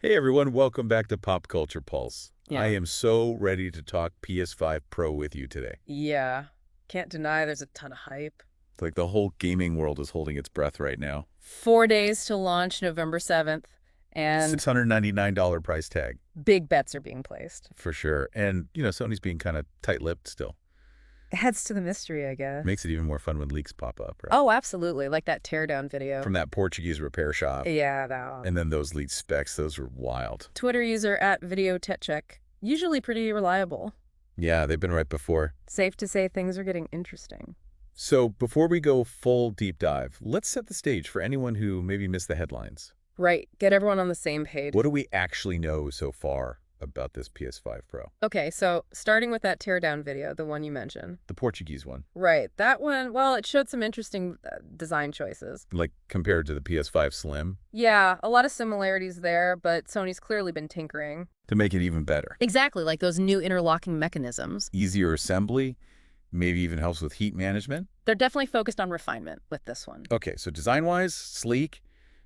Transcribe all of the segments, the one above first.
Hey everyone, welcome back to PopCulture Pulse. I Yeah. am so ready to talk PS5 Pro with you today. Yeah. Can't deny there's a ton of hype. It's like the whole gaming world is holding its breath right now. 4 days to launch November 7th, and $699 price tag, big bets are being placed. for sure. And, Sony's being kind of tight-lipped still. Adds to the mystery, I guess. Makes it even more fun when leaks pop up, right? Oh, absolutely. Like that teardown video. From that Portuguese repair shop. Yeah, that one. And then those leaked specs, those were wild. Twitter user @VideoTechCheck. Usually pretty reliable. Yeah, they've been right before. Safe to say things are getting interesting. So before we go full deep dive, let's set the stage for anyone who maybe missed the headlines. Right. Get everyone on the same page. What do we actually know so far about this PS5 Pro? Okay, so starting with that teardown video, the one you mentioned. The Portuguese one. Right. That one, well, it showed some interesting design choices. Like compared to the PS5 Slim? Yeah, a lot of similarities there, but Sony's clearly been tinkering. To make it even better. Exactly, like those new interlocking mechanisms. Easier assembly, maybe even helps with heat management. They're definitely focused on refinement with this one. Okay, so design-wise, sleek,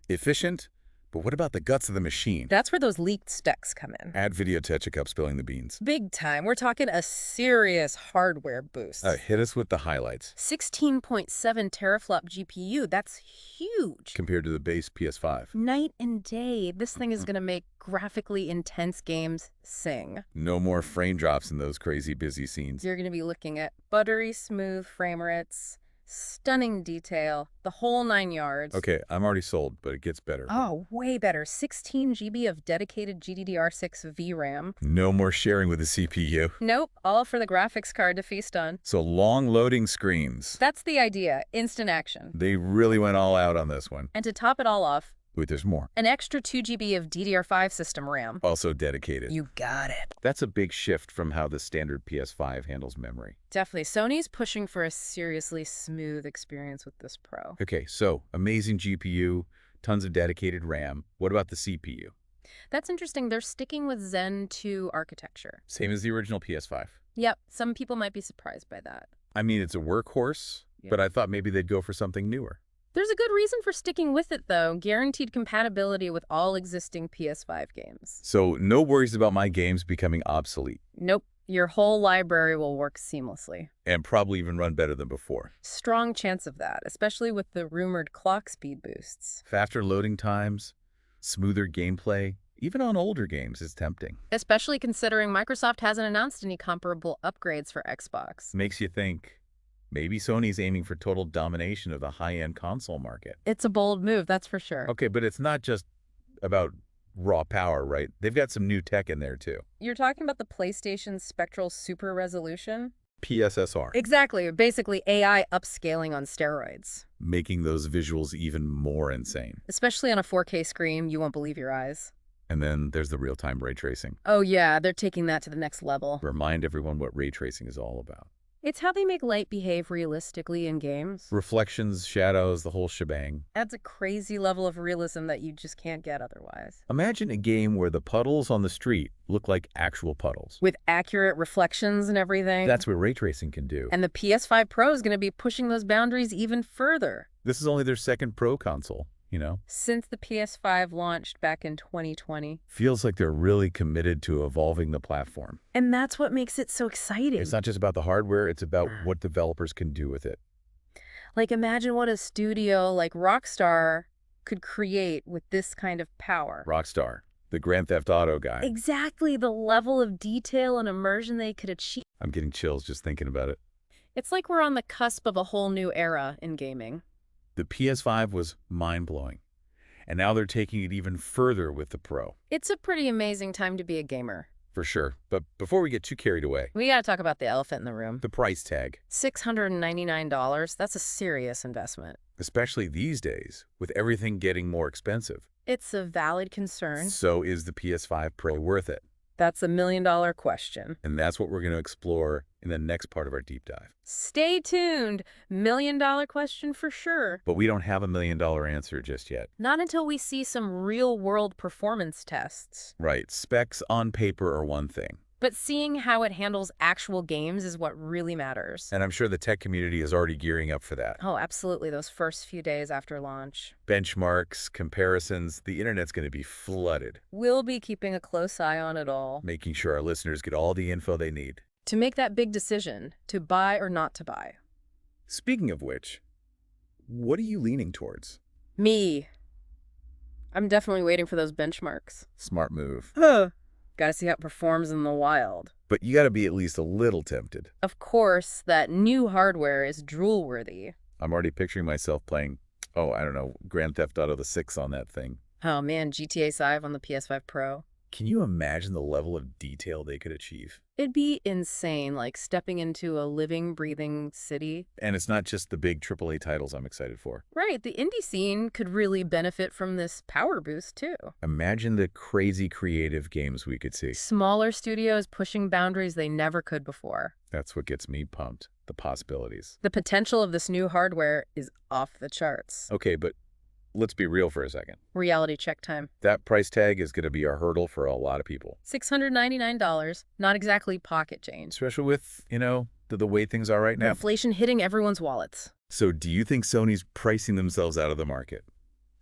efficient, but what about the guts of the machine? That's where those leaked specs come in. Add Videotech up spilling the beans. Big time. We're talking a serious hardware boost. Hit us with the highlights. 16.7 teraflop GPU. That's huge. Compared to the base PS5. Night and day. This thing is going to make graphically intense games sing. No more frame drops in those crazy busy scenes. You're going to be looking at buttery smooth frame rates, stunning detail, the whole 9 yards. Okay, I'm already sold, but it gets better. Oh, way better. 16 GB of dedicated GDDR6 VRAM. No more sharing with the CPU. Nope, all for the graphics card to feast on. So long loading screens. That's the idea. Instant action. They really went all out on this one. And to top it all off, Wait, there's more. an extra 2 GB of DDR5 system RAM. Also dedicated. You got it. That's a big shift from how the standard PS5 handles memory. Definitely. Sony's pushing for a seriously smooth experience with this Pro. Okay, so amazing GPU, tons of dedicated RAM. What about the CPU? That's interesting. They're sticking with Zen 2 architecture. Same as the original PS5. Yep, some people might be surprised by that. I mean, it's a workhorse, Yeah. but I thought maybe they'd go for something newer. There's a good reason for sticking with it, though. Guaranteed compatibility with all existing PS5 games. So no worries about my games becoming obsolete, Nope. Your whole library will work seamlessly. and probably even run better than before. Strong chance of that, especially with the rumored clock speed boosts. Faster loading times, smoother gameplay, even on older games is tempting. Especially considering Microsoft hasn't announced any comparable upgrades for Xbox. Makes you think, maybe Sony's aiming for total domination of the high-end console market. It's a bold move, that's for sure. Okay, but it's not just about raw power, right? They've got some new tech in there, too. You're talking about the PlayStation Spectral Super Resolution? PSSR, Exactly. Basically, AI upscaling on steroids. making those visuals even more insane. Especially on a 4K screen, you won't believe your eyes. And then there's the real-time ray tracing. Oh yeah, they're taking that to the next level. Remind everyone what ray tracing is all about. It's how they make light behave realistically in games. Reflections, shadows, the whole shebang. Adds a crazy level of realism that you just can't get otherwise. Imagine a game where the puddles on the street look like actual puddles. With accurate reflections and everything. That's what ray tracing can do. And the PS5 Pro is going to be pushing those boundaries even further. This is only their second Pro console, Since the PS5 launched back in 2020. Feels like they're really committed to evolving the platform. And that's what makes it so exciting. It's not just about the hardware, it's about what developers can do with it. Like, imagine what a studio like Rockstar could create with this kind of power. Rockstar, the Grand Theft Auto guy. Exactly the level of detail and immersion they could achieve. I'm getting chills just thinking about it. It's like we're on the cusp of a whole new era in gaming. The PS5 was mind-blowing, and now they're taking it even further with the Pro. It's a pretty amazing time to be a gamer. For sure. But before we get too carried away, We gotta talk about the elephant in the room. the price tag, $699, that's a serious investment. especially these days, with everything getting more expensive. It's a valid concern. So is the PS5 Pro worth it? That's a million-dollar question. And that's what we're going to explore in the next part of our deep dive. Stay tuned. $1 million question for sure. But we don't have $1 million answer just yet. Not until we see some real-world performance tests. Right, specs on paper are one thing, But seeing how it handles actual games is what really matters. And I'm sure the tech community is already gearing up for that. Oh, absolutely, those first few days after launch. Benchmarks, comparisons, the internet's going to be flooded, We'll be keeping a close eye on it all making sure our listeners get all the info they need. to make that big decision to buy or not to buy. Speaking of which, what are you leaning towards? Me. I'm definitely waiting for those benchmarks. Smart move. Gotta see how it performs in the wild. But you got to be at least a little tempted. Of course, that new hardware is drool-worthy. I'm already picturing myself playing, oh, I don't know, Grand Theft Auto the 6 on that thing. Oh man, GTA 5 on the PS5 Pro. Can you imagine the level of detail they could achieve? It'd be insane, like stepping into a living, breathing city. And it's not just the big AAA titles I'm excited for. Right, the indie scene could really benefit from this power boost too. Imagine the crazy creative games we could see. Smaller studios pushing boundaries they never could before. That's what gets me pumped, the possibilities. The potential of this new hardware is off the charts. Okay, but let's be real for a second. Reality check time. That price tag is going to be a hurdle for a lot of people. $699, not exactly pocket change. Especially with, the way things are right now. Inflation hitting everyone's wallets. So do you think Sony's pricing themselves out of the market?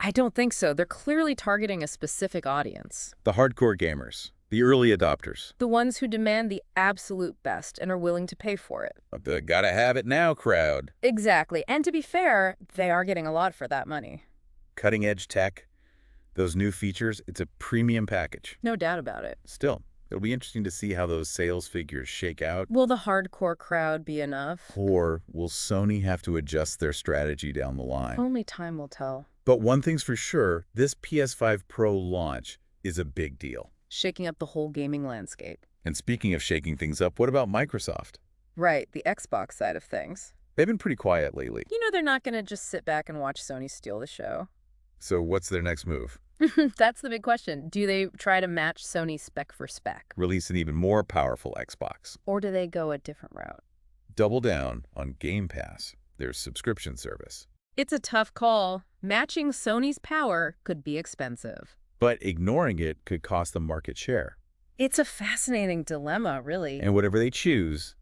I don't think so. They're clearly targeting a specific audience. The hardcore gamers, the early adopters. The ones who demand the absolute best and are willing to pay for it. The gotta have it now crowd. Exactly. And to be fair, they are getting a lot for that money. Cutting-edge tech, those new features, it's a premium package. No doubt about it. Still, it'll be interesting to see how those sales figures shake out. Will the hardcore crowd be enough? Or will Sony have to adjust their strategy down the line? Only time will tell. But one thing's for sure, this PS5 Pro launch is a big deal. Shaking up the whole gaming landscape. And speaking of shaking things up, what about Microsoft? Right, the Xbox side of things. They've been pretty quiet lately. You know they're not going to just sit back and watch Sony steal the show. So what's their next move? That's the big question. Do they try to match Sony spec for spec? Release an even more powerful Xbox. Or do they go a different route? Double down on Game Pass, their subscription service. It's a tough call. Matching Sony's power could be expensive. But ignoring it could cost them market share. It's a fascinating dilemma, really. And whatever they choose,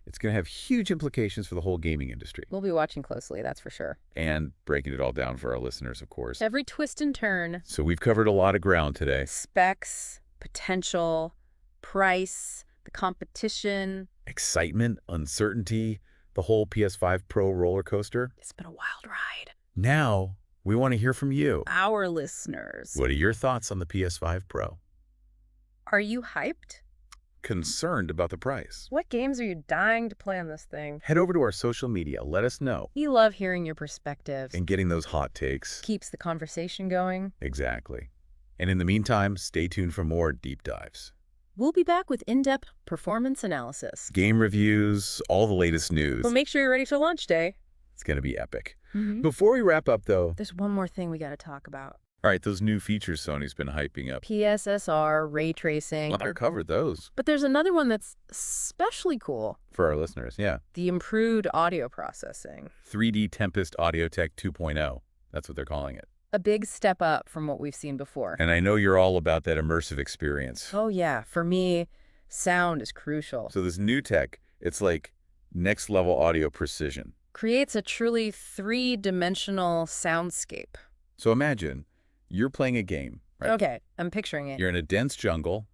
it's going to have huge implications for the whole gaming industry. We'll be watching closely, that's for sure. And breaking it all down for our listeners, of course. Every twist and turn. So we've covered a lot of ground today. Specs, potential, price, the competition. Excitement, uncertainty, the whole PS5 Pro roller coaster. It's been a wild ride. Now, we want to hear from you. Our listeners. What are your thoughts on the PS5 Pro? Are you hyped? Concerned about the price? What games are you dying to play on this thing? Head over to our social media. Let us know. We love hearing your perspectives. And getting those hot takes. Keeps the conversation going. Exactly. And in the meantime, stay tuned for more deep dives. We'll be back with in-depth performance analysis. Game reviews, all the latest news. But make sure you're ready for launch day. It's going to be epic. Mm-hmm. Before we wrap up, though... There's one more thing we got to talk about. All right, those new features Sony's been hyping up. PSSR, ray tracing. Well, I covered those. But there's another one that's especially cool. For our listeners, yeah. The improved audio processing. 3D Tempest Audio Tech 2.0. That's what they're calling it. A big step up from what we've seen before. And I know you're all about that immersive experience. Oh yeah, for me, sound is crucial. So this new tech, it's like next level audio precision. Creates a truly three-dimensional soundscape. So imagine you're playing a game, right? Okay, I'm picturing it. You're in a dense jungle,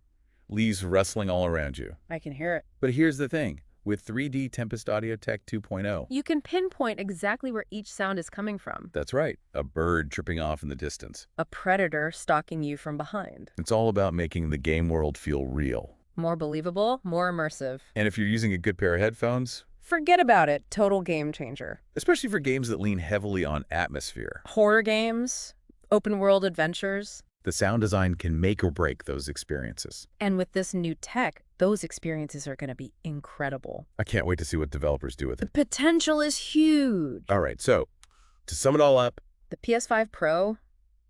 leaves rustling all around you. I can hear it. But here's the thing. With 3D Tempest Audio Tech 2.0, You can pinpoint exactly where each sound is coming from. that's right, a bird tripping off in the distance. A predator stalking you from behind. It's all about making the game world feel real. More believable, more immersive. And if you're using a good pair of headphones, Forget about it. Total game changer. especially for games that lean heavily on atmosphere, Horror games, open world adventures. the sound design can make or break those experiences. And with this new tech, those experiences are going to be incredible. I can't wait to see what developers do with The it. potential is huge. All right, so to sum it all up, The PS5 Pro,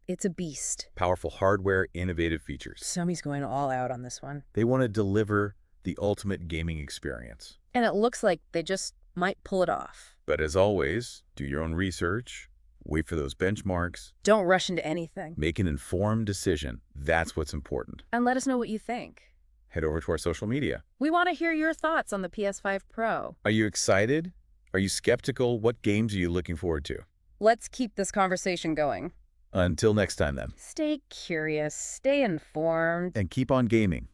it's a beast. powerful hardware, innovative features. Sony's going all out on this one. They want to deliver the ultimate gaming experience. And it looks like they just might pull it off. But as always, do your own research, wait for those benchmarks, Don't rush into anything. make an informed decision. That's what's important. And let us know what you think. head over to our social media. We want to hear your thoughts on the PS5 Pro. Are you excited? Are you skeptical? What games are you looking forward to? Let's keep this conversation going. Until next time, then. Stay curious, stay informed. And keep on gaming.